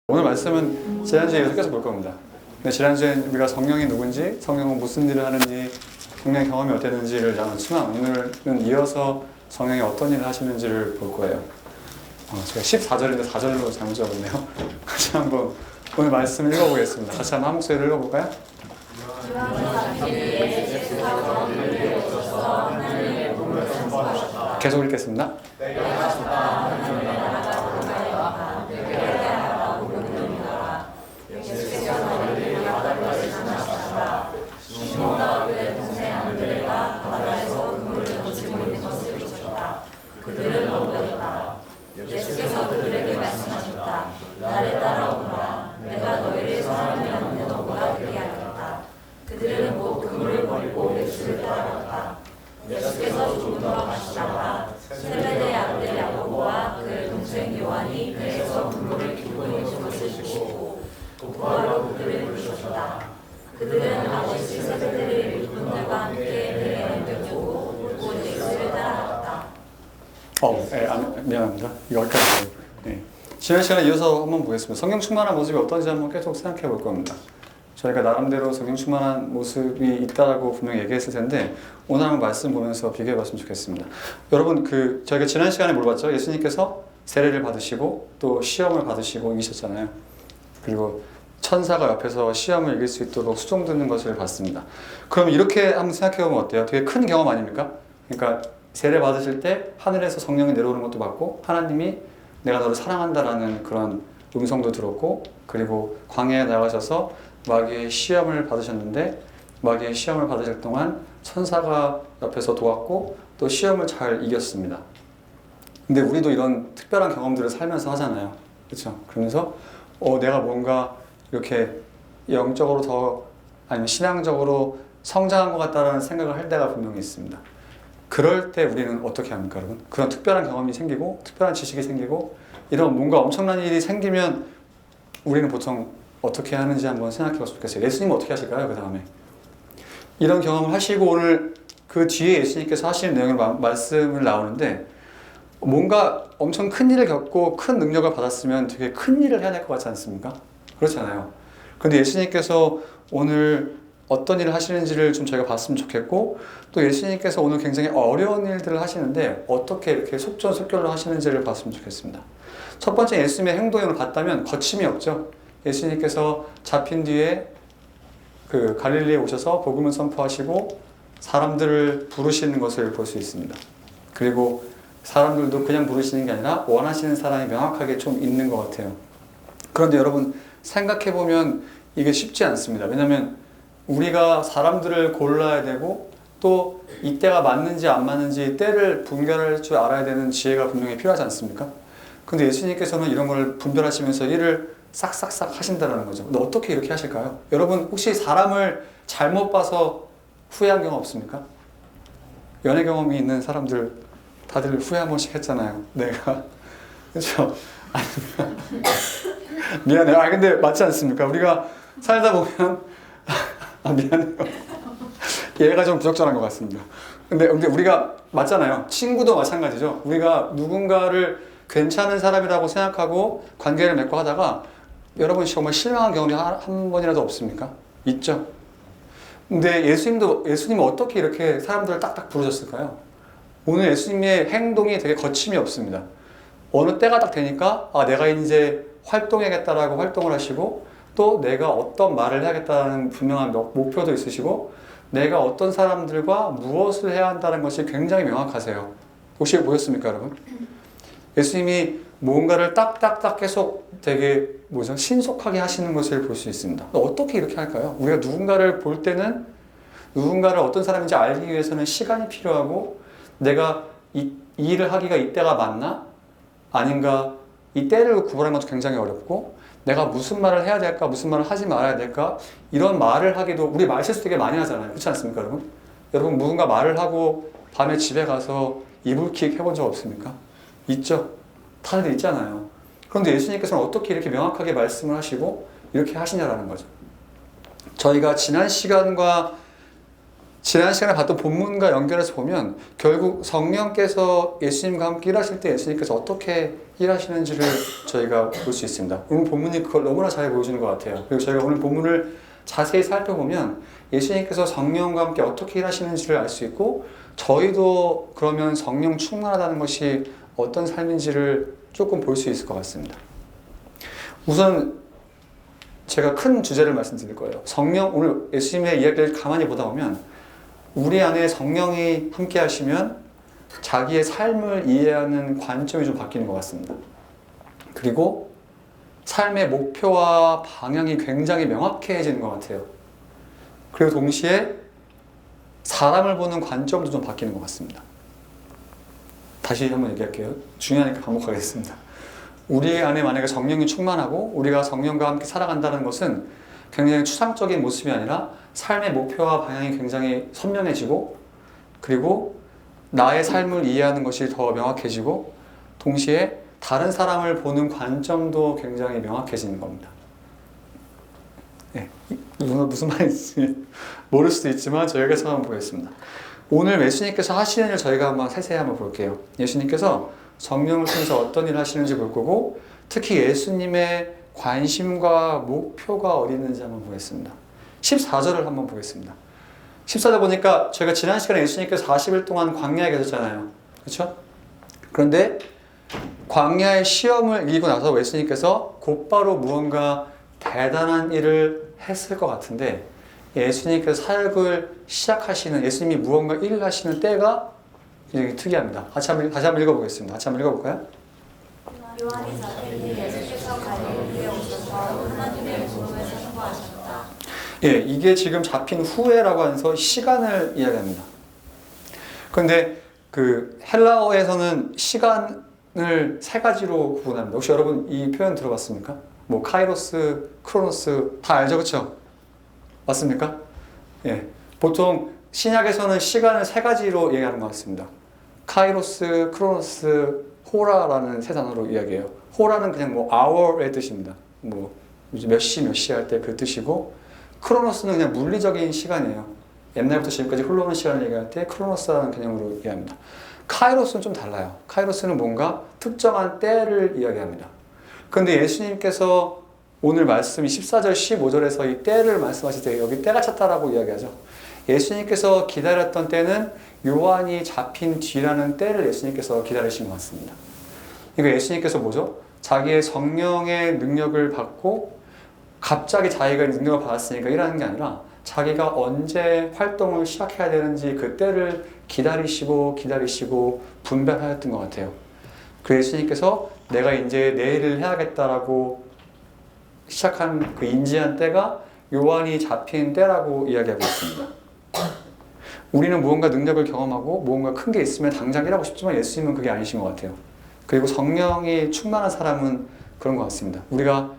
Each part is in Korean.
오늘 말씀은 지난주에 계속해서 볼 겁니다. 근데 지난주에 우리가 성령이 누군지, 성령은 무슨 일을 하는지, 성령의 경험이 어땠는지를 나눴지만 오늘은 이어서 성령이 어떤 일을 하시는지를 볼 거예요. 제가 14절인데 4절로 잘못 적었네요. 같이 한번 오늘 말씀 읽어보겠습니다. 같이 한번 한 목소리를 읽어볼까요? 계속 읽겠습니다. 예수께서 그들에게 말씀하셨다. 나를 따라오너라. 내가 너희를 사람이라는 너보다 크게 하겠다. 그들은 곧 그물을 버리고 예수를 따라갔다. 예수께서 조금 더 가시다가 세베대의 아들 야고보와 그의 동생 요한이 배에서 그물을 깃고 있는 것을 보시고 곧바로 그들을 부르셨다. 그들은 아버지 세베대의 일꾼들과 함께 배에 옮겨주고 곧 예수를 따라갔다. 미안합니다. 이거 여기까지. 네. 지난 시간에 이어서 한번 보겠습니다. 성령 충만한 모습이 어떤지 한번 계속 생각해 볼 겁니다. 저희가 나름대로 성령 충만한 모습이 있다라고 분명히 얘기했을 텐데 오늘 한번 말씀 보면서 비교해 봤으면 좋겠습니다. 여러분, 저희가 지난 시간에 뭘 봤죠? 예수님께서 세례를 받으시고 또 시험을 받으시고 이기셨잖아요. 그리고 천사가 옆에서 시험을 이길 수 있도록 수종 듣는 것을 봤습니다. 그럼 이렇게 한번 생각해 보면 어때요? 되게 큰 경험 아닙니까? 그러니까 세례 받으실 때 하늘에서 성령이 내려오는 것도 봤고 하나님이 내가 너를 사랑한다라는 그런 음성도 들었고, 그리고 광야에 나가셔서 마귀의 시험을 받으셨는데 마귀의 시험을 받으실 동안 천사가 옆에서 도왔고 또 시험을 잘 이겼습니다. 근데 우리도 이런 특별한 경험들을 살면서 하잖아요. 그렇죠? 그러면서 내가 뭔가 이렇게 영적으로 더 아니면 신앙적으로 성장한 것 같다라는 생각을 할 때가 분명히 있습니다. 그럴 때 우리는 어떻게 합니까, 여러분? 그런 특별한 경험이 생기고 특별한 지식이 생기고 이런 뭔가 엄청난 일이 생기면 우리는 보통 어떻게 하는지 한번 생각해 봤으면 좋겠어요. 예수님은 어떻게 하실까요? 그 다음에 이런 경험을 하시고 오늘 그 뒤에 예수님께서 하시는 내용을 말씀을 나오는데 뭔가 엄청 큰 일을 겪고 큰 능력을 받았으면 되게 큰 일을 해야 될 것 같지 않습니까? 그렇지 않아요? 근데 예수님께서 오늘 어떤 일을 하시는지를 좀 저희가 봤으면 좋겠고, 또 예수님께서 오늘 굉장히 어려운 일들을 하시는데 어떻게 이렇게 속전속결로 하시는지를 봤으면 좋겠습니다. 첫 번째, 예수님의 행동을 봤다면 거침이 없죠. 예수님께서 잡힌 뒤에 갈릴리에 오셔서 복음을 선포하시고 사람들을 부르시는 것을 볼 수 있습니다. 그리고 사람들도 그냥 부르시는 게 아니라 원하시는 사람이 명확하게 좀 있는 것 같아요. 그런데 여러분, 생각해보면 이게 쉽지 않습니다. 왜냐하면 우리가 사람들을 골라야 되고 또 이때가 맞는지 안 맞는지 때를 분별할 줄 알아야 되는 지혜가 분명히 필요하지 않습니까? 근데 예수님께서는 이런 걸 분별하시면서 일을 싹싹싹 하신다는 거죠. 근데 어떻게 이렇게 하실까요? 여러분, 혹시 사람을 잘못 봐서 후회한 경험 없습니까? 연애 경험이 있는 사람들 다들 후회 한 번씩 했잖아요. 내가. 그렇죠? 미안해요. 근데 맞지 않습니까? 우리가 살다 보면 미안해요. 얘가 좀 부적절한 것 같습니다. 근데 우리가 맞잖아요. 친구도 마찬가지죠. 우리가 누군가를 괜찮은 사람이라고 생각하고 관계를 맺고 하다가 여러분 정말 실망한 경험이 한 번이라도 없습니까? 있죠. 근데 예수님은 어떻게 이렇게 사람들을 딱딱 부르셨을까요? 오늘 예수님의 행동이 되게 거침이 없습니다. 어느 때가 딱 되니까 내가 이제 활동해야겠다라고 활동을 하시고 또 내가 어떤 말을 해야겠다는 분명한 목표도 있으시고 내가 어떤 사람들과 무엇을 해야 한다는 것이 굉장히 명확하세요. 혹시 보셨습니까, 여러분? 예수님이 뭔가를 딱딱딱 계속 되게 신속하게 하시는 것을 볼 수 있습니다. 어떻게 이렇게 할까요? 우리가 누군가를 볼 때는 누군가를 어떤 사람인지 알기 위해서는 시간이 필요하고 내가 이 일을 하기가 이때가 맞나? 아닌가? 이 때를 구분하는 것도 굉장히 어렵고 내가 무슨 말을 해야 될까? 무슨 말을 하지 말아야 될까? 이런 말을 하기도 우리 말 실수 되게 많이 하잖아요. 그렇지 않습니까, 여러분? 여러분, 누군가 말을 하고 밤에 집에 가서 이불킥 해본 적 없습니까? 있죠? 다들 있잖아요. 그런데 예수님께서는 어떻게 이렇게 명확하게 말씀을 하시고 이렇게 하시냐라는 거죠. 저희가 지난 시간과 지난 시간에 봤던 본문과 연결해서 보면 결국 성령께서 예수님과 함께 일하실 때 예수님께서 어떻게 일하시는지를 저희가 볼 수 있습니다. 오늘 본문이 그걸 너무나 잘 보여주는 것 같아요. 그리고 저희가 오늘 본문을 자세히 살펴보면 예수님께서 성령과 함께 어떻게 일하시는지를 알 수 있고 저희도 그러면 성령 충만하다는 것이 어떤 삶인지를 조금 볼 수 있을 것 같습니다. 우선 제가 큰 주제를 말씀드릴 거예요. 성령, 오늘 예수님의 이야기를 가만히 보다 보면 우리 안에 성령이 함께 하시면 자기의 삶을 이해하는 관점이 좀 바뀌는 것 같습니다. 그리고 삶의 목표와 방향이 굉장히 명확해지는 것 같아요. 그리고 동시에 사람을 보는 관점도 좀 바뀌는 것 같습니다. 다시 한번 얘기할게요. 중요하니까 반복하겠습니다. 우리 안에 만약에 성령이 충만하고 우리가 성령과 함께 살아간다는 것은 굉장히 추상적인 모습이 아니라 삶의 목표와 방향이 굉장히 선명해지고 그리고 나의 삶을 이해하는 것이 더 명확해지고 동시에 다른 사람을 보는 관점도 굉장히 명확해지는 겁니다. 네, 무슨 말인지 모를 수도 있지만 저희가 한번 보겠습니다. 오늘 예수님께서 하시는 일 저희가 한번 세세히 한번 볼게요. 예수님께서 성령을 통해서 어떤 일을 하시는지 볼 거고 특히 예수님의 관심과 목표가 어디 있는지 한번 보겠습니다. 14절을 한번 보겠습니다. 14절 보니까 저희가 지난 시간에 예수님께서 40일 동안 광야에 계셨잖아요. 그렇죠? 그런데 광야의 시험을 이기고 나서 예수님께서 곧바로 무언가 대단한 일을 했을 것 같은데 예수님께서 사역을 시작하시는 예수님이 무언가 일을 하시는 때가 굉장히 특이합니다. 다시 한번 읽어보겠습니다. 같이 한번 읽어볼까요? 요한이 자기에게 예수께서 갈릴리에 오셔서 하나님의 복음을 선포하셨다. 예, 이게 지금 잡힌 후에라고 하면서 시간을 이야기합니다. 그런데 그 헬라어에서는 시간을 세 가지로 구분합니다. 혹시 여러분 이 표현 들어봤습니까? 뭐 카이로스, 크로노스 다 알죠, 그렇죠? 맞습니까? 예, 보통 신약에서는 시간을 세 가지로 얘기하는 것 같습니다. 카이로스, 크로노스, 호라라는 세 단어로 이야기해요. 호라는 그냥 뭐 hour의 뜻입니다. 뭐 몇 시 할 때 그 뜻이고 크로노스는 그냥 물리적인 시간이에요. 옛날부터 지금까지 흘러오는 시간을 얘기할 때 크로노스라는 개념으로 얘기합니다. 카이로스는 좀 달라요. 카이로스는 뭔가 특정한 때를 이야기합니다. 그런데 예수님께서 오늘 말씀이 14절, 15절에서 이 때를 말씀하실 때 여기 때가 찼다라고 이야기하죠. 예수님께서 기다렸던 때는 요한이 잡힌 뒤라는 때를 예수님께서 기다리신 것 같습니다. 이거 예수님께서 뭐죠? 자기의 성령의 능력을 받고 갑자기 자기가 능력을 받았으니까 일하는 게 아니라 자기가 언제 활동을 시작해야 되는지 그 때를 기다리시고 분별하였던 것 같아요. 그 예수님께서 내가 이제 내 일을 해야겠다라고 시작한 그 인지한 때가 요한이 잡힌 때라고 이야기하고 있습니다. 우리는 무언가 능력을 경험하고 무언가 큰 게 있으면 당장 일하고 싶지만 예수님은 그게 아니신 것 같아요. 그리고 성령이 충만한 사람은 그런 것 같습니다. 우리가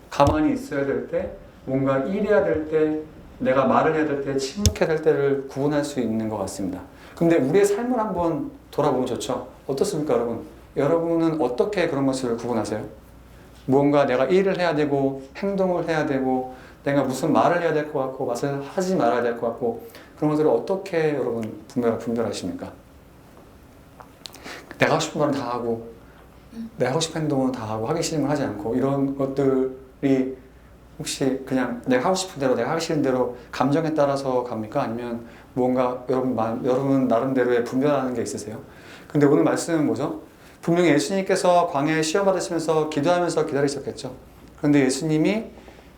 가만히 있어야 될 때, 뭔가 일해야 될 때, 내가 말을 해야 될 때, 침묵해야 될 때를 구분할 수 있는 것 같습니다. 근데 우리의 삶을 한번 돌아보면 좋죠. 어떻습니까, 여러분? 여러분은 어떻게 그런 것을 구분하세요? 무언가 내가 일을 해야 되고, 행동을 해야 되고, 내가 무슨 말을 해야 될 것 같고, 맛을 하지 말아야 될 것 같고, 그런 것들을 어떻게 여러분 분별하십니까? 내가 하고 싶은 말은 다 하고, 내가 하고 싶은 행동은 다 하고, 하기 싫은 건 하지 않고, 이런 것들이 혹시 그냥 내가 하고 싶은 대로, 내가 하기 싫은 대로 감정에 따라서 갑니까? 아니면 무언가 여러분 나름대로의 분별하는 게 있으세요? 근데 오늘 말씀은 뭐죠? 분명히 예수님께서 광야에 시험 받으시면서 기도하면서 기다리셨겠죠. 그런데 예수님이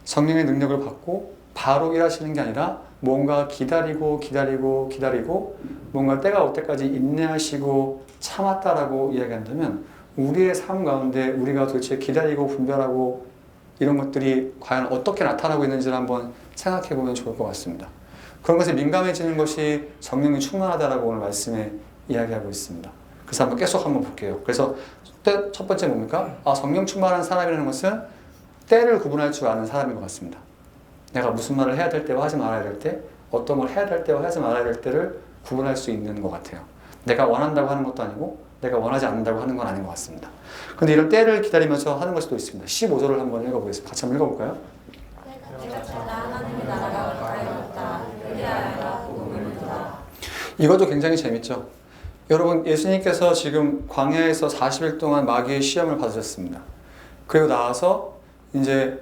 성령의 능력을 받고 바로 일하시는 게 아니라 뭔가 기다리고 뭔가 때가 올 때까지 인내하시고 참았다라고 이야기한다면 우리의 삶 가운데 우리가 도대체 기다리고 분별하고 이런 것들이 과연 어떻게 나타나고 있는지를 한번 생각해 보면 좋을 것 같습니다. 그런 것에 민감해지는 것이 성령이 충만하다라고 오늘 말씀에 이야기하고 있습니다. 그래서 한번 계속 한번 볼게요. 그래서 첫 번째 뭡니까? 성령 충만한 사람이라는 것은 때를 구분할 줄 아는 사람인 것 같습니다. 내가 무슨 말을 해야 될 때와 하지 말아야 될 때, 어떤 걸 해야 될 때와 하지 말아야 될 때를 구분할 수 있는 것 같아요. 내가 원한다고 하는 것도 아니고 내가 원하지 않는다고 하는 건 아닌 것 같습니다. 그런데 이런 때를 기다리면서 하는 것이 또 있습니다. 15절을 한번 읽어보겠습니다. 같이 한번 읽어볼까요? 때가 찼다 하나님의 나라가 가까이 왔다. 그리하여 복음을 이것도 굉장히 재밌죠. 여러분, 예수님께서 지금 광야에서 40일 동안 마귀의 시험을 받으셨습니다. 그리고 나와서 이제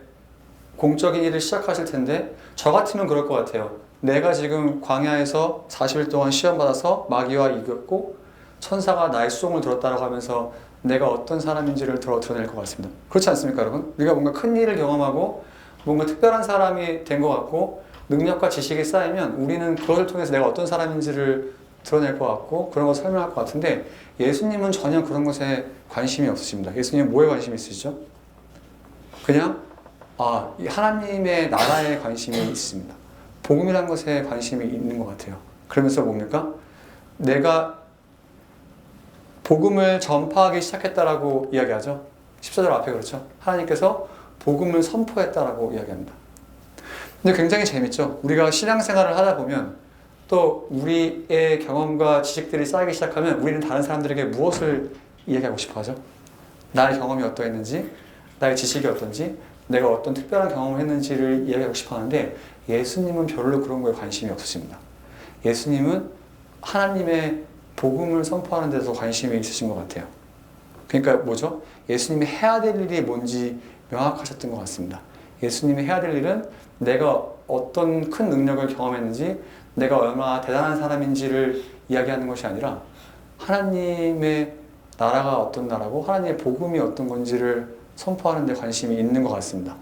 공적인 일을 시작하실 텐데, 저 같으면 그럴 것 같아요. 내가 지금 광야에서 40일 동안 시험 받아서 마귀와 이겼고 천사가 나의 수종을 들었다고 하면서 내가 어떤 사람인지를 드러낼 것 같습니다. 그렇지 않습니까, 여러분? 우리가 뭔가 큰 일을 경험하고 뭔가 특별한 사람이 된 것 같고 능력과 지식이 쌓이면 우리는 그것을 통해서 내가 어떤 사람인지를 드러낼 것 같고 그런 것을 설명할 것 같은데, 예수님은 전혀 그런 것에 관심이 없으십니다. 예수님은 뭐에 관심이 있으시죠? 그냥 이 하나님의 나라에 관심이 있습니다. 복음이라는 것에 관심이 있는 것 같아요. 그러면서 뭡니까? 내가 복음을 전파하기 시작했다라고 이야기하죠. 14절 앞에 그렇죠. 하나님께서 복음을 선포했다라고 이야기합니다. 근데 굉장히 재밌죠. 우리가 신앙생활을 하다 보면 또 우리의 경험과 지식들이 쌓이기 시작하면 우리는 다른 사람들에게 무엇을 이야기하고 싶어 하죠? 나의 경험이 어떠했는지, 나의 지식이 어떤지, 내가 어떤 특별한 경험을 했는지를 이야기하고 싶어 하는데, 예수님은 별로 그런 거에 관심이 없으십니다. 예수님은 하나님의 복음을 선포하는 데서 관심이 있으신 것 같아요. 그러니까 뭐죠? 예수님이 해야 될 일이 뭔지 명확하셨던 것 같습니다. 예수님이 해야 될 일은 내가 어떤 큰 능력을 경험했는지, 내가 얼마나 대단한 사람인지를 이야기하는 것이 아니라 하나님의 나라가 어떤 나라고 하나님의 복음이 어떤 건지를 선포하는 데 관심이 있는 것 같습니다.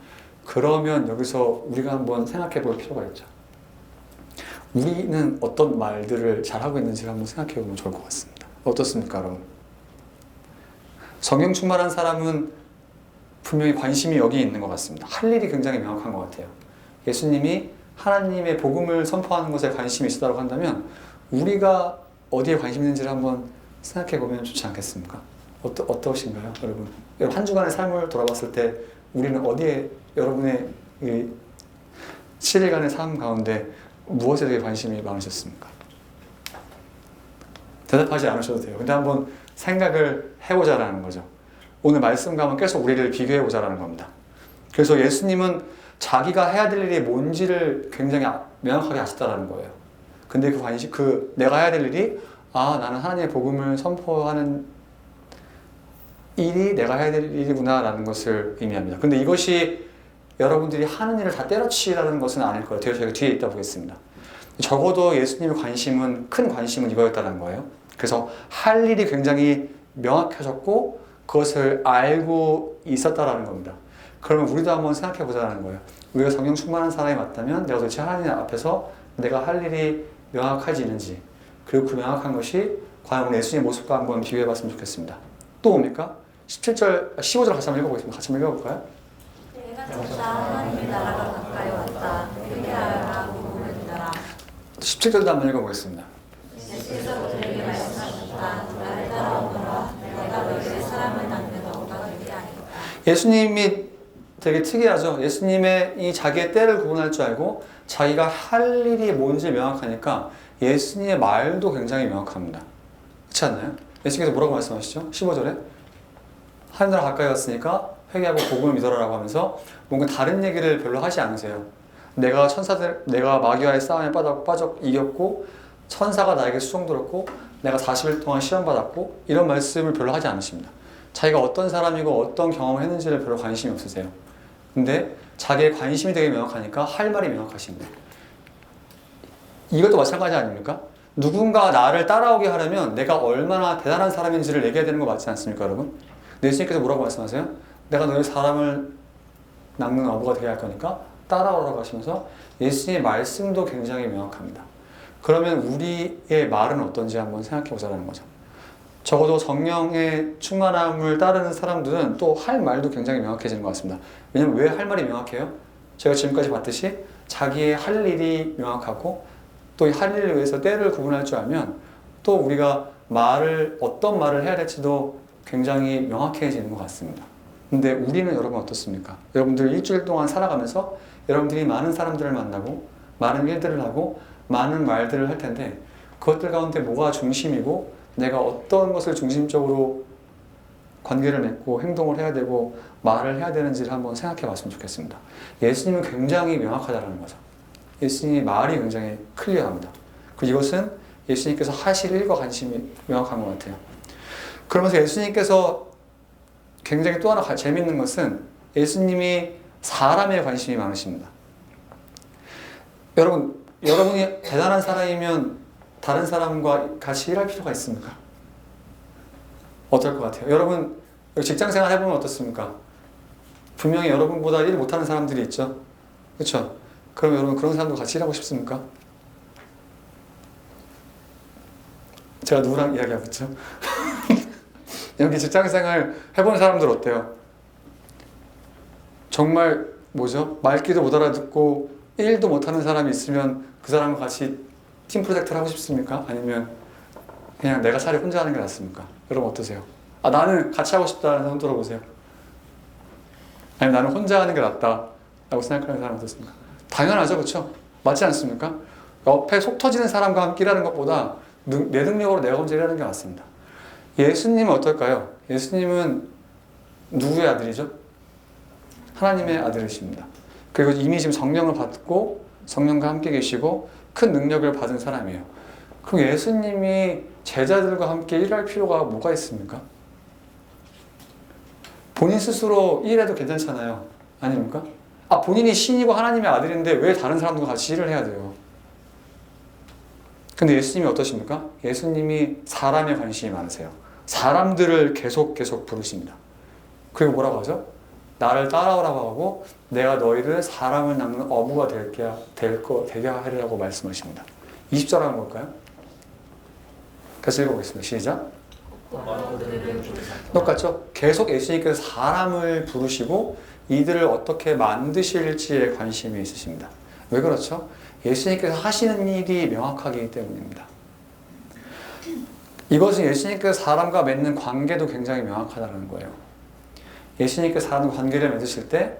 그러면 여기서 우리가 한번 생각해 볼 필요가 있죠. 우리는 어떤 말들을 잘하고 있는지를 한번 생각해 보면 좋을 것 같습니다. 어떻습니까, 여러분? 성령 충만한 사람은 분명히 관심이 여기 있는 것 같습니다. 할 일이 굉장히 명확한 것 같아요. 예수님이 하나님의 복음을 선포하는 것에 관심이 있었다고 한다면 우리가 어디에 관심 있는지를 한번 생각해 보면 좋지 않겠습니까? 어떠신가요, 여러분? 여러분 한 주간의 삶을 돌아봤을 때 우리는 어디에, 여러분의 7일간의 삶 가운데 무엇에 대해 관심이 많으셨습니까? 대답하지 않으셔도 돼요. 근데 한번 생각을 해보자라는 거죠. 오늘 말씀과 한번 계속 우리를 비교해보자라는 겁니다. 그래서 예수님은 자기가 해야 될 일이 뭔지를 굉장히 명확하게 아셨다는 거예요. 근데 내가 해야 될 일이, 나는 하나님의 복음을 선포하는 일이 내가 해야 될 일이구나 라는 것을 의미합니다. 근데 이것이 여러분들이 하는 일을 다 때려치라는 것은 아닐 거예요. 저희가 뒤에 있다 보겠습니다. 적어도 예수님의 큰 관심은 이거였다는 거예요. 그래서 할 일이 굉장히 명확해졌고 그것을 알고 있었다라는 겁니다. 그러면 우리도 한번 생각해 보자는 거예요. 우리가 성령 충만한 사람이 맞다면 내가 도대체 하나님 앞에서 내가 할 일이 명확하지 않은지, 그리고 그 명확한 것이 과연 우리 예수님의 모습과 한번 비교해 봤으면 좋겠습니다. 또 뭡니까? 15절 같이 한번 읽어보겠습니다. 같이 한번 읽어볼까요? 내가 찾다 하나님의 나라가 가까이 왔다. 그렇게 하여라 복음을 믿어라. 17절도 한번 읽어보겠습니다. 예수께서 그들에게 말씀하셨다. 나를 따라오너라. 내가 너희의 사람을 낳는 너가 되게 하리라. 예수님이 되게 특이하죠. 예수님의 이 자기의 때를 구분할 줄 알고 자기가 할 일이 뭔지 명확하니까 예수님의 말도 굉장히 명확합니다. 그렇지 않나요? 예수님께서 뭐라고 말씀하시죠? 15절에 하나님 나라 가까이 왔으니까 회개하고 복음을 믿어라라고 하면서 뭔가 다른 얘기를 별로 하지 않으세요. 내가 마귀와의 싸움에 빠져 이겼고 천사가 나에게 수종 들었고 내가 40일 동안 시험 받았고 이런 말씀을 별로 하지 않으십니다. 자기가 어떤 사람이고 어떤 경험을 했는지를 별로 관심이 없으세요. 근데 자기의 관심이 되게 명확하니까 할 말이 명확하십니다. 이것도 마찬가지 아닙니까? 누군가 나를 따라오게 하려면 내가 얼마나 대단한 사람인지를 얘기해야 되는 거 맞지 않습니까, 여러분? 예수님께서 뭐라고 말씀하세요? 내가 너희 사람을 낚는 어부가 되게 할 거니까 따라오라고 하시면서 예수님의 말씀도 굉장히 명확합니다. 그러면 우리의 말은 어떤지 한번 생각해 보자는 거죠. 적어도 성령의 충만함을 따르는 사람들은 또 할 말도 굉장히 명확해지는 것 같습니다. 왜냐면 왜 할 말이 명확해요? 제가 지금까지 봤듯이 자기의 할 일이 명확하고 또 할 일을 위해서 때를 구분할 줄 알면 또 우리가 어떤 말을 해야 될지도 굉장히 명확해지는 것 같습니다. 근데 우리는 여러분 어떻습니까? 여러분들 일주일 동안 살아가면서 여러분들이 많은 사람들을 만나고 많은 일들을 하고 많은 말들을 할 텐데 그것들 가운데 뭐가 중심이고 내가 어떤 것을 중심적으로 관계를 맺고 행동을 해야 되고 말을 해야 되는지를 한번 생각해 봤으면 좋겠습니다. 예수님은 굉장히 명확하다는 거죠. 예수님의 말이 굉장히 클리어합니다. 그리고 이것은 예수님께서 하실 일과 관심이 명확한 것 같아요. 그러면서 예수님께서 굉장히 또 하나 재밌는 것은 예수님이 사람에 관심이 많으십니다. 여러분이 대단한 사람이면 다른 사람과 같이 일할 필요가 있습니까? 어떨 것 같아요? 여러분 직장생활 해보면 어떻습니까? 분명히 여러분보다 일 못하는 사람들이 있죠. 그렇죠? 그럼 여러분 그런 사람도 같이 일하고 싶습니까? 제가 누구랑 이야기하고 있죠? 여기 직장생활 해본 사람들 어때요? 정말 말귀도 못 알아듣고 일도 못하는 사람이 있으면 그 사람과 같이 팀 프로젝트를 하고 싶습니까? 아니면 그냥 내가 차라리 혼자 하는 게 낫습니까? 여러분 어떠세요? 나는 같이 하고 싶다는 손 들어보세요. 아니면 나는 혼자 하는 게 낫다 라고 생각하는 사람 어떻습니까? 당연하죠, 그렇죠? 맞지 않습니까? 옆에 속 터지는 사람과 함께 일하는 것보다 내 능력으로 내가 혼자 일하는 게 맞습니다. 예수님은 어떨까요? 예수님은 누구의 아들이죠? 하나님의 아들이십니다. 그리고 이미 지금 성령을 받고 성령과 함께 계시고 큰 능력을 받은 사람이에요. 그럼 예수님이 제자들과 함께 일할 필요가 뭐가 있습니까? 본인 스스로 일해도 괜찮잖아요. 아닙니까? 본인이 신이고 하나님의 아들인데 왜 다른 사람들과 같이 일을 해야 돼요? 근데 예수님이 어떠십니까? 예수님이 사람에 관심이 많으세요. 사람들을 계속 부르십니다. 그리고 뭐라고 하죠? 나를 따라오라고 하고 내가 너희를 사람을 낳는 어부가 되게 하리라고 말씀하십니다. 20절은 뭘까요? 같이 읽어보겠습니다. 시작. 똑같죠? 계속 예수님께서 사람을 부르시고 이들을 어떻게 만드실지에 관심이 있으십니다. 왜 그렇죠? 예수님께서 하시는 일이 명확하기 때문입니다. 이것은 예수님께서 사람과 맺는 관계도 굉장히 명확하다는 거예요. 예수님께서 사람과 관계를 맺으실 때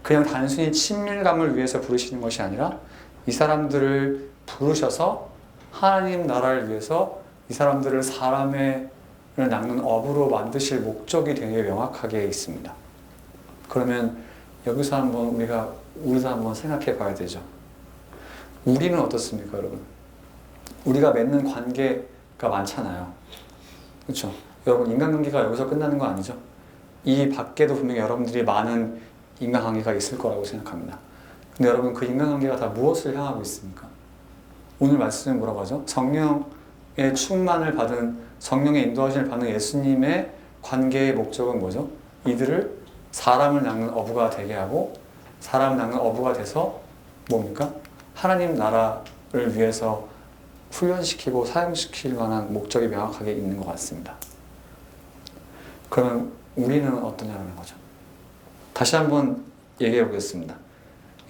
그냥 단순히 친밀감을 위해서 부르시는 것이 아니라 이 사람들을 부르셔서 하나님 나라를 위해서 이 사람들을 사람을 낳는 업으로 만드실 목적이 되게 명확하게 있습니다. 그러면 여기서 한번 우리도 한번 생각해 봐야 되죠. 우리는 어떻습니까, 여러분? 우리가 맺는 관계가 많잖아요. 그렇죠? 여러분 인간관계가 여기서 끝나는 거 아니죠? 이 밖에도 분명히 여러분들이 많은 인간관계가 있을 거라고 생각합니다. 근데 여러분 그 인간관계가 다 무엇을 향하고 있습니까? 오늘 말씀은 뭐라고 하죠? 성령의 충만을 받은 성령의 인도하심을 받는 예수님의 관계의 목적은 뭐죠? 이들을 사람을 낳는 어부가 되게 하고 사람을 낳는 어부가 돼서 뭡니까? 하나님 나라를 위해서 훈련시키고 사용시킬 만한 목적이 명확하게 있는 것 같습니다. 그러면 우리는 어떠냐는 거죠. 다시 한번 얘기해 보겠습니다.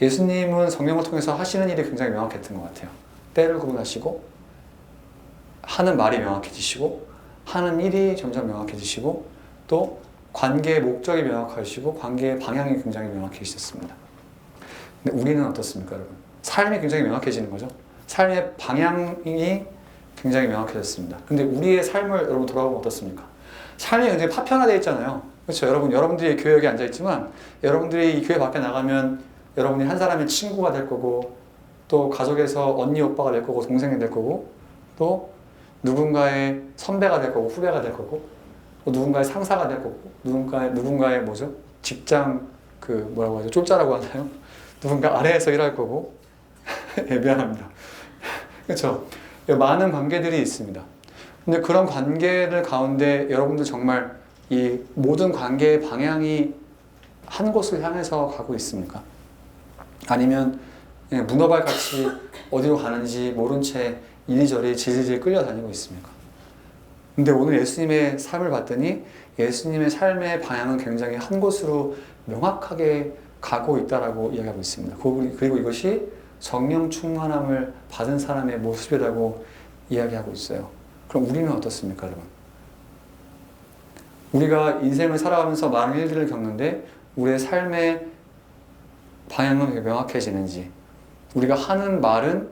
예수님은 성령을 통해서 하시는 일이 굉장히 명확했던 것 같아요. 때를 구분하시고 하는 말이 명확해지시고 하는 일이 점점 명확해지시고 또 관계의 목적이 명확하시고 관계의 방향이 굉장히 명확해지셨습니다. 근데 우리는 어떻습니까, 여러분? 삶이 굉장히 명확해지는 거죠. 삶의 방향이 굉장히 명확해졌습니다. 근데 우리의 삶을 여러분 돌아보면 어떻습니까? 삶이 굉장히 파편화되어 있잖아요. 그렇죠? 여러분들이 교회 앉아 있지만 여러분들이 이 교회 밖에 나가면 여러분이 한 사람의 친구가 될 거고 또 가족에서 언니 오빠가 될 거고 동생이 될 거고 또 누군가의 선배가 될 거고 후배가 될 거고 또 누군가의 상사가 될 거고 누군가의 뭐죠? 직장 뭐라고 하죠? 쫄자라고 하나요? 누군가 아래에서 일할 거고 미안합니다. 그렇죠? 많은 관계들이 있습니다. 근데 그런 관계들 가운데 여러분들 정말 이 모든 관계의 방향이 한 곳을 향해서 가고 있습니까? 아니면 문어발같이 어디로 가는지 모른 채 이리저리 질질 끌려다니고 있습니까? 근데 오늘 예수님의 삶을 봤더니 예수님의 삶의 방향은 굉장히 한 곳으로 명확하게 가고 있다라고 이야기하고 있습니다. 그리고 이것이 성령 충만함을 받은 사람의 모습이라고 이야기하고 있어요. 그럼 우리는 어떻습니까, 여러분? 우리가 인생을 살아가면서 많은 일들을 겪는데 우리의 삶의 방향은 명확해지는지, 우리가 하는 말은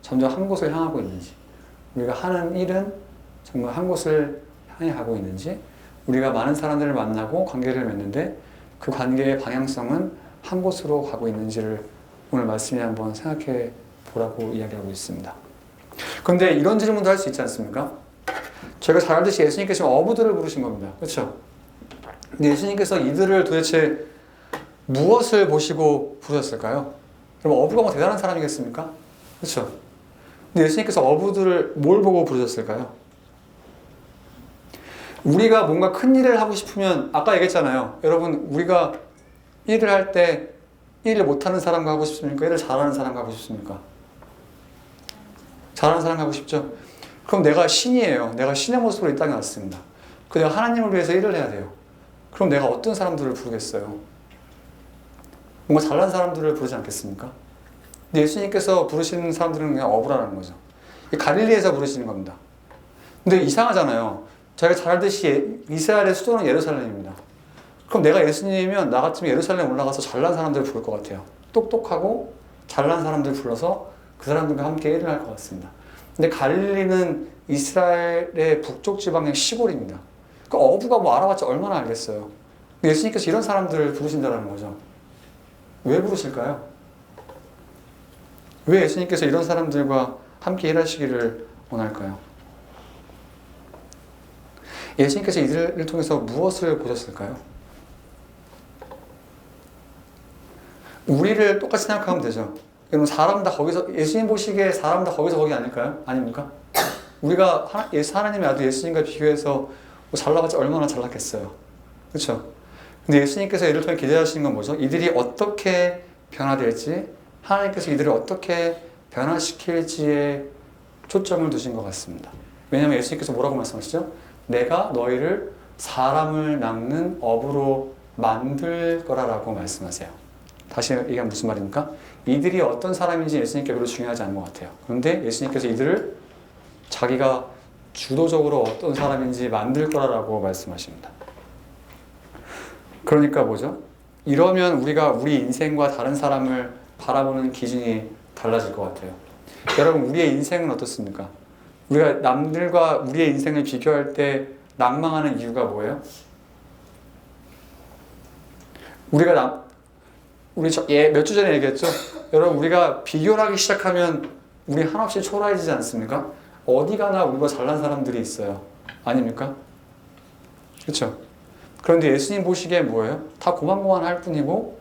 점점 한 곳을 향하고 있는지, 우리가 하는 일은 정말 한 곳을 향해 가고 있는지, 우리가 많은 사람들을 만나고 관계를 맺는데 그 관계의 방향성은 한 곳으로 가고 있는지를 오늘 말씀에 한번 생각해 보라고 이야기하고 있습니다. 근데 이런 질문도 할 수 있지 않습니까? 저희가 잘 알듯이 예수님께서 어부들을 부르신 겁니다. 그렇죠? 근데 예수님께서 이들을 도대체 무엇을 보시고 부르셨을까요? 그럼 어부가 뭐 대단한 사람이겠습니까? 그렇죠? 근데 예수님께서 어부들을 뭘 보고 부르셨을까요? 우리가 뭔가 큰 일을 하고 싶으면 아까 얘기했잖아요. 여러분 우리가 일을 할 때 일을 못하는 사람과 하고 싶습니까? 일을 잘하는 사람과 하고 싶습니까? 잘하는 사람과 하고 싶죠? 그럼 내가 신이에요. 내가 신의 모습으로 이 땅에 왔습니다. 그 내가 하나님을 위해서 일을 해야 돼요. 그럼 내가 어떤 사람들을 부르겠어요? 뭔가 잘난 사람들을 부르지 않겠습니까? 근데 예수님께서 부르시는 사람들은 그냥 어부라는 거죠. 갈릴리에서 부르시는 겁니다. 근데 이상하잖아요. 저희가 잘 알듯이 이스라엘의 수도는 예루살렘입니다. 그럼 내가 예수님이면 나 같으면 예루살렘 올라가서 잘난 사람들을 부를 것 같아요. 똑똑하고 잘난 사람들 불러서 그 사람들과 함께 일을 할 것 같습니다. 근데 갈릴리는 이스라엘의 북쪽 지방의 시골입니다. 그 어부가 뭐 알아봤자 얼마나 알겠어요. 예수님께서 이런 사람들을 부르신다는 거죠. 왜 부르실까요? 왜 예수님께서 이런 사람들과 함께 일하시기를 원할까요? 예수님께서 이들을 통해서 무엇을 보셨을까요? 우리를 똑같이 생각하면 되죠. 여러분 사람 다 거기서 예수님 보시기에 사람 다 거기서 거기 아닐까요? 아닙니까? 우리가 하나님의 아들 예수님과 비교해서 뭐 잘나봤자 얼마나 잘났겠어요. 그렇죠? 근데 예수님께서 이를 통해 기대하시는 건 뭐죠? 이들이 어떻게 변화될지 하나님께서 이들을 어떻게 변화시킬지에 초점을 두신 것 같습니다. 왜냐하면 예수님께서 뭐라고 말씀하시죠? 내가 너희를 사람을 낚는 어부로 만들 거라라고 말씀하세요. 다시 얘기하면 무슨 말입니까? 이들이 어떤 사람인지 예수님께 별로 중요하지 않은 것 같아요. 그런데 예수님께서 이들을 자기가 주도적으로 어떤 사람인지 만들 거라라고 말씀하십니다. 그러니까 뭐죠? 이러면 우리가 우리 인생과 다른 사람을 바라보는 기준이 달라질 것 같아요. 여러분 우리의 인생은 어떻습니까? 우리가 남들과 우리의 인생을 비교할 때 낭망하는 이유가 뭐예요? 우리가 몇 주 전에 얘기했죠? 여러분 우리가 비교를 하기 시작하면 우리 한없이 초라해지지 않습니까? 어디 가나 우리가 잘난 사람들이 있어요. 아닙니까? 그렇죠? 그런데 예수님 보시기에 뭐예요? 다 고만고만할 뿐이고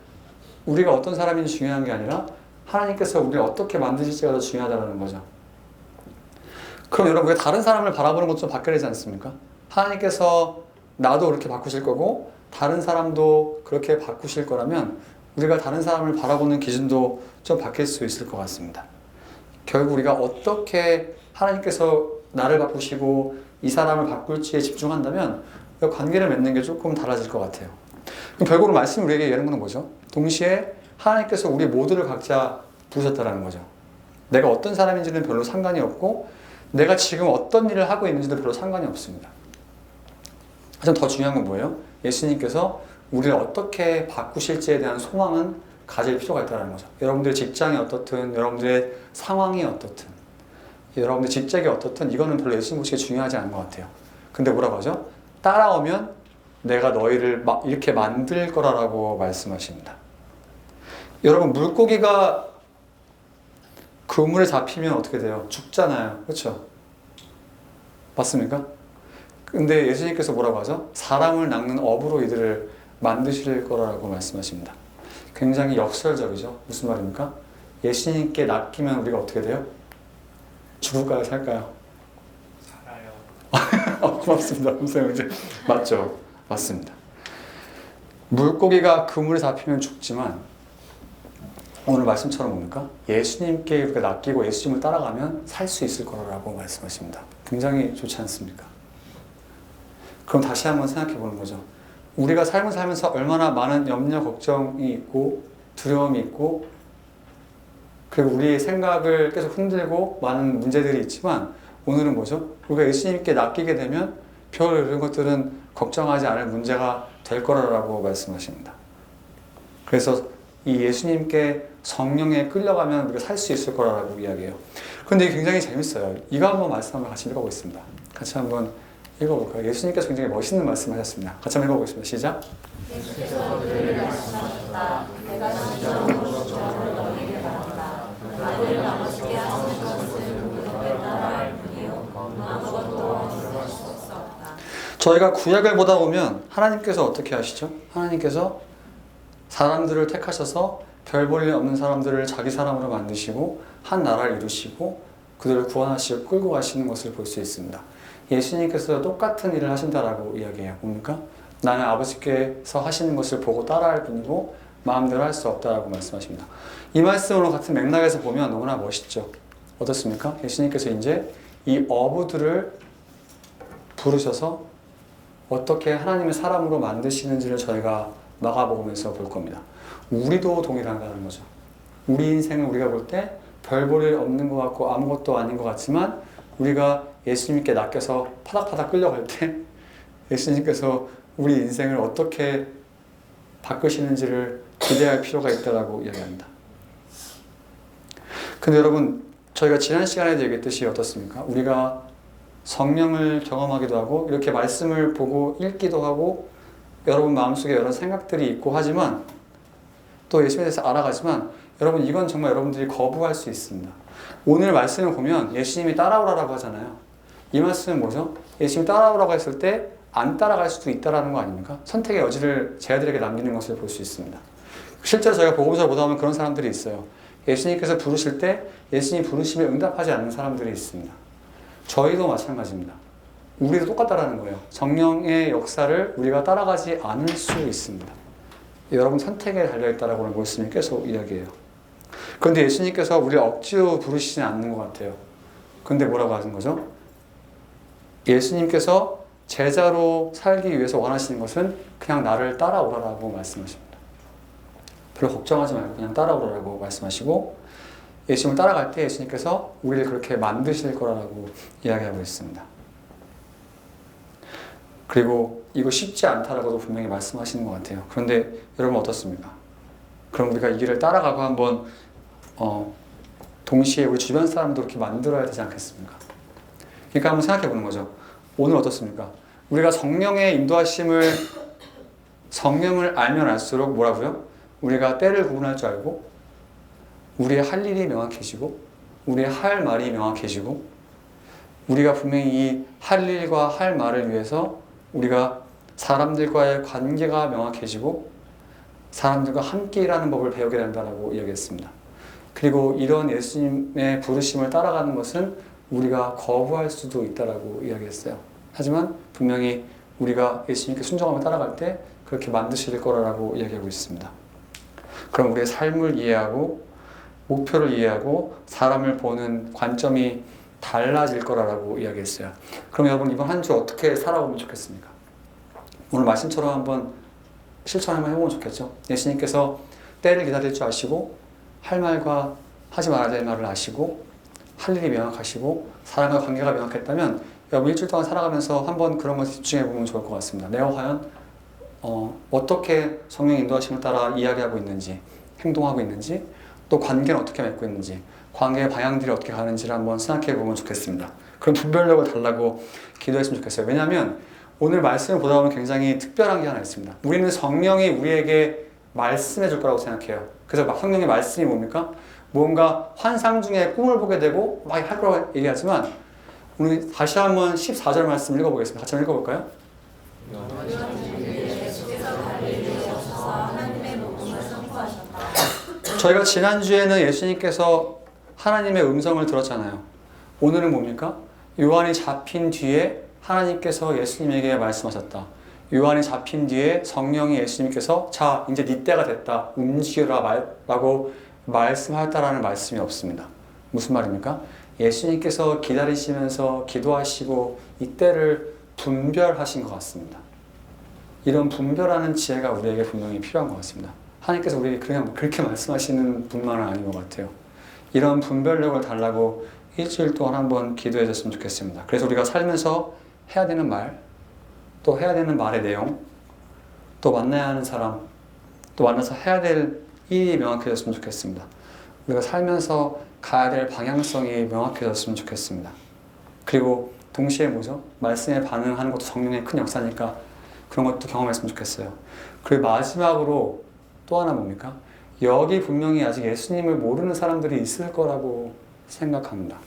우리가 어떤 사람인지 중요한 게 아니라 하나님께서 우리를 어떻게 만드실지가 더 중요하다는 거죠. 그럼 여러분 우리가 다른 사람을 바라보는 것도 좀 바뀌어야 되지 않습니까? 하나님께서 나도 그렇게 바꾸실 거고 다른 사람도 그렇게 바꾸실 거라면 우리가 다른 사람을 바라보는 기준도 좀 바뀔 수 있을 것 같습니다. 결국 우리가 어떻게 하나님께서 나를 바꾸시고 이 사람을 바꿀지에 집중한다면 관계를 맺는 게 조금 달라질 것 같아요. 그럼 결국은 말씀이 우리에게 이런 건 뭐죠? 동시에 하나님께서 우리 모두를 각자 부르셨다는 거죠. 내가 어떤 사람인지는 별로 상관이 없고 내가 지금 어떤 일을 하고 있는지도 별로 상관이 없습니다. 하지만 더 중요한 건 뭐예요? 예수님께서 우리를 어떻게 바꾸실지에 대한 소망은 가질 필요가 있다는 거죠. 여러분들의 직장이 어떻든 여러분들의 상황이 어떻든 여러분들 직책이 어떻든 이거는 별로 예수님 보시기에 중요하지 않은 것 같아요. 근데 뭐라고 하죠? 따라오면 내가 너희를 이렇게 만들 거라고 말씀하십니다. 여러분 물고기가 그물에 잡히면 어떻게 돼요? 죽잖아요. 그렇죠? 맞습니까? 근데 예수님께서 뭐라고 하죠? 사람을 낚는 어부로 이들을 만드실 거라고 말씀하십니다. 굉장히 역설적이죠. 무슨 말입니까? 예수님께 낚이면 우리가 어떻게 돼요? 죽을까요? 살까요? 살아요. 고맙습니다. 선생님 이제 맞죠? 맞습니다. 물고기가 그물에 잡히면 죽지만 오늘 말씀처럼 뭡니까? 예수님께 우리가 낚이고 예수님을 따라가면 살 수 있을 거라고 말씀하십니다. 굉장히 좋지 않습니까? 그럼 다시 한번 생각해 보는 거죠. 우리가 삶을 살면서 얼마나 많은 염려, 걱정이 있고 두려움이 있고 그리고 우리의 생각을 계속 흔들고 많은 문제들이 있지만 오늘은 뭐죠? 우리가 예수님께 낚이게 되면 별 이런 것들은 걱정하지 않을 문제가 될 거라고 말씀하십니다. 그래서 이 예수님께 성령에 끌려가면 우리가 살 수 있을 거라고 이야기해요. 그런데 이게 굉장히 재밌어요. 이거 한번 말씀 한번 같이 읽어보겠습니다. 같이 한번 읽어볼까요? 예수님께서 굉장히 멋있는 말씀 하셨습니다. 같이 한번 읽어보겠습니다. 시작. 예수께서 그들에게 말씀하셨다. 내가 진정으로 너희에게 말한다. 아들을 아버지께 하시는 것을 너희가 저희가 구약을 보다 보면 하나님께서 어떻게 하시죠? 하나님께서 사람들을 택하셔서 별 볼 일 없는 사람들을 자기 사람으로 만드시고 한 나라를 이루시고 그들을 구원하시고 끌고 가시는 것을 볼 수 있습니다. 예수님께서 똑같은 일을 하신다라고 이야기해요. 뭡니까? 나는 아버지께서 하시는 것을 보고 따라할 뿐이고 마음대로 할 수 없다라고 말씀하십니다. 이 말씀으로 같은 맥락에서 보면 너무나 멋있죠. 어떻습니까? 예수님께서 이제 이 어부들을 부르셔서 어떻게 하나님의 사람으로 만드시는지를 저희가 마가복음에서 볼 겁니다. 우리도 동일한다는 거죠. 우리 인생을 우리가 볼 때 별 볼 일 없는 것 같고 아무것도 아닌 것 같지만 우리가 예수님께 낚여서 파닥파닥 끌려갈 때 예수님께서 우리 인생을 어떻게 바꾸시는지를 기대할 필요가 있다고 이야기합니다. 근데 여러분, 저희가 지난 시간에도 얘기했듯이 어떻습니까? 우리가 성령을 경험하기도 하고 이렇게 말씀을 보고 읽기도 하고 여러분 마음속에 여러 생각들이 있고 하지만 또 예수님에 대해서 알아가지만 여러분 이건 정말 여러분들이 거부할 수 있습니다. 오늘 말씀을 보면 예수님이 따라오라고 하잖아요. 이 말씀은 뭐죠? 예수님이 따라오라고 했을 때 안 따라갈 수도 있다는 거 아닙니까? 선택의 여지를 제 아들에게 남기는 것을 볼 수 있습니다. 실제로 저희가 복음서를 보다 보면 그런 사람들이 있어요. 예수님께서 부르실 때 예수님 부르심에 응답하지 않는 사람들이 있습니다. 저희도 마찬가지입니다. 우리도 똑같다라는 거예요. 성령의 역사를 우리가 따라가지 않을 수 있습니다. 여러분 선택에 달려있다라고 오늘 말씀이 계속 이야기해요. 그런데 예수님께서 우리를 억지로 부르시진 않는 것 같아요. 근데 뭐라고 하는 거죠? 예수님께서 제자로 살기 위해서 원하시는 것은 그냥 나를 따라오라라고 말씀하십니다. 별로 걱정하지 말고 그냥 따라오라라고 말씀하시고 예수님을 따라갈 때 예수님께서 우리를 그렇게 만드실 거라고 이야기하고 있습니다. 그리고 이거 쉽지 않다라고도 분명히 말씀하시는 것 같아요. 그런데 여러분 어떻습니까? 그럼 우리가 이 길을 따라가고 한번 동시에 우리 주변 사람도 그렇게 만들어야 되지 않겠습니까? 그러니까 한번 생각해 보는 거죠. 오늘 어떻습니까? 우리가 성령의 성령을 알면 알수록 뭐라고요? 우리가 때를 구분할 줄 알고 우리의 할 일이 명확해지고 우리의 할 말이 명확해지고 우리가 분명히 이 할 일과 할 말을 위해서 우리가 사람들과의 관계가 명확해지고 사람들과 함께 일하는 법을 배우게 된다고 이야기했습니다. 그리고 이런 예수님의 부르심을 따라가는 것은 우리가 거부할 수도 있다고 이야기했어요. 하지만 분명히 우리가 예수님께 순종하며 따라갈 때 그렇게 만드실 거라고 이야기하고 있습니다. 그럼 우리의 삶을 이해하고 목표를 이해하고 사람을 보는 관점이 달라질 거라고 이야기했어요. 그럼 여러분 이번 한 주 어떻게 살아보면 좋겠습니까? 오늘 말씀처럼 한번 실천 한번 해보면 좋겠죠. 예수님께서 때를 기다릴 줄 아시고 할 말과 하지 말아야 될 말을 아시고 할 일이 명확하시고 사람과 관계가 명확했다면 여러분 일주일 동안 살아가면서 한번 그런 것에 집중해 보면 좋을 것 같습니다. 내가 과연 어떻게 성령의 인도하심을 따라 이야기하고 있는지 행동하고 있는지 또 관계는 어떻게 맺고 있는지 관계의 방향들이 어떻게 가는지를 한번 생각해 보면 좋겠습니다. 그럼 분별력을 달라고 기도했으면 좋겠어요. 왜냐하면 오늘 말씀을 보다 보면 굉장히 특별한 게 하나 있습니다. 우리는 성령이 우리에게 말씀해 줄 거라고 생각해요. 그래서 성령의 말씀이 뭡니까? 뭔가 환상 중에 꿈을 보게 되고 막 할 거라고 얘기하지만 오늘 다시 한번 14절 말씀 읽어보겠습니다. 같이 한번 읽어볼까요? 저희가 지난주에는 예수님께서 하나님의 음성을 들었잖아요. 오늘은 뭡니까? 요한이 잡힌 뒤에 하나님께서 예수님에게 말씀하셨다. 요한이 잡힌 뒤에 성령이 예수님께서 자 이제 네 때가 됐다. 움직여라 라고 말씀하였다라는 말씀이 없습니다. 무슨 말입니까? 예수님께서 기다리시면서 기도하시고 이 때를 분별하신 것 같습니다. 이런 분별하는 지혜가 우리에게 분명히 필요한 것 같습니다. 하나님께서 우리에게 그냥 그렇게 말씀하시는 분만은 아닌 것 같아요. 이런 분별력을 달라고 일주일 동안 한번 기도해 줬으면 좋겠습니다. 그래서 우리가 살면서 해야 되는 말, 또 해야 되는 말의 내용, 또 만나야 하는 사람, 또 만나서 해야 될 일이 명확해졌으면 좋겠습니다. 우리가 살면서 가야 될 방향성이 명확해졌으면 좋겠습니다. 그리고 동시에 뭐죠? 말씀에 반응하는 것도 성령의 큰 역사니까 그런 것도 경험했으면 좋겠어요. 그리고 마지막으로 또 하나 뭡니까? 여기 분명히 아직 예수님을 모르는 사람들이 있을 거라고 생각합니다.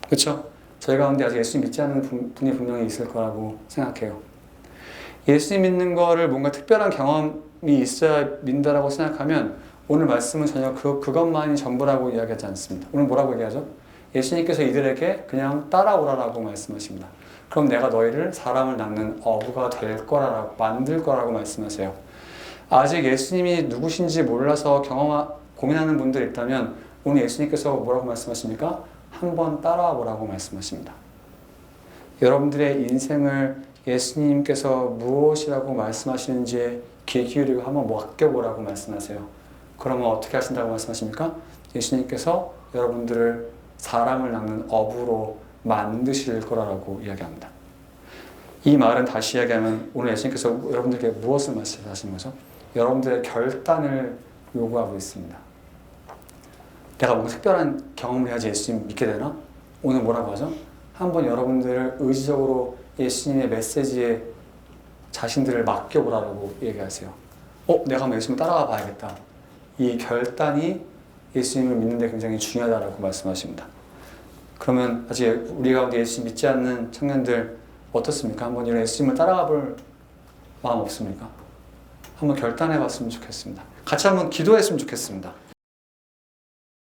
그렇죠? 저희 가운데 아직 예수님 믿지 않는 분이 분명히 있을 거라고 생각해요. 예수님 믿는 거를 뭔가 특별한 경험이 있어야 믿는다라고 생각하면 오늘 말씀은 전혀 그것만이 전부라고 이야기하지 않습니다. 오늘 뭐라고 얘기하죠? 예수님께서 이들에게 그냥 따라오라라고 말씀하십니다. 그럼 내가 너희를 사람을 낳는 어부가 될 거라고 만들 거라고 말씀하세요. 아직 예수님이 누구신지 몰라서 고민하는 분들 있다면 오늘 예수님께서 뭐라고 말씀하십니까? 한번 따라와 보라고 말씀하십니다. 여러분들의 인생을 예수님께서 무엇이라고 말씀하시는지 귀 기울이고 한번 맡겨보라고 말씀하세요. 그러면 어떻게 하신다고 말씀하십니까? 예수님께서 여러분들을 사람을 낳는 어부로 만드실 거라고 이야기합니다. 이 말은 다시 이야기하면 오늘 예수님께서 여러분들에게 무엇을 말씀하시는 거죠? 여러분들의 결단을 요구하고 있습니다. 내가 뭔가 특별한 경험을 해야지 예수님 믿게 되나? 오늘 뭐라고 하죠? 한번 여러분들을 의지적으로 예수님의 메시지에 자신들을 맡겨보라고 얘기하세요. 내가 한번 예수님 따라가 봐야겠다. 이 결단이 예수님을 믿는데 굉장히 중요하다고 말씀하십니다. 그러면 아직 우리 가운데 예수님 믿지 않는 청년들 어떻습니까? 한번 이런 예수님을 따라가 볼 마음 없습니까? 한번 결단해 봤으면 좋겠습니다. 같이 한번 기도했으면 좋겠습니다.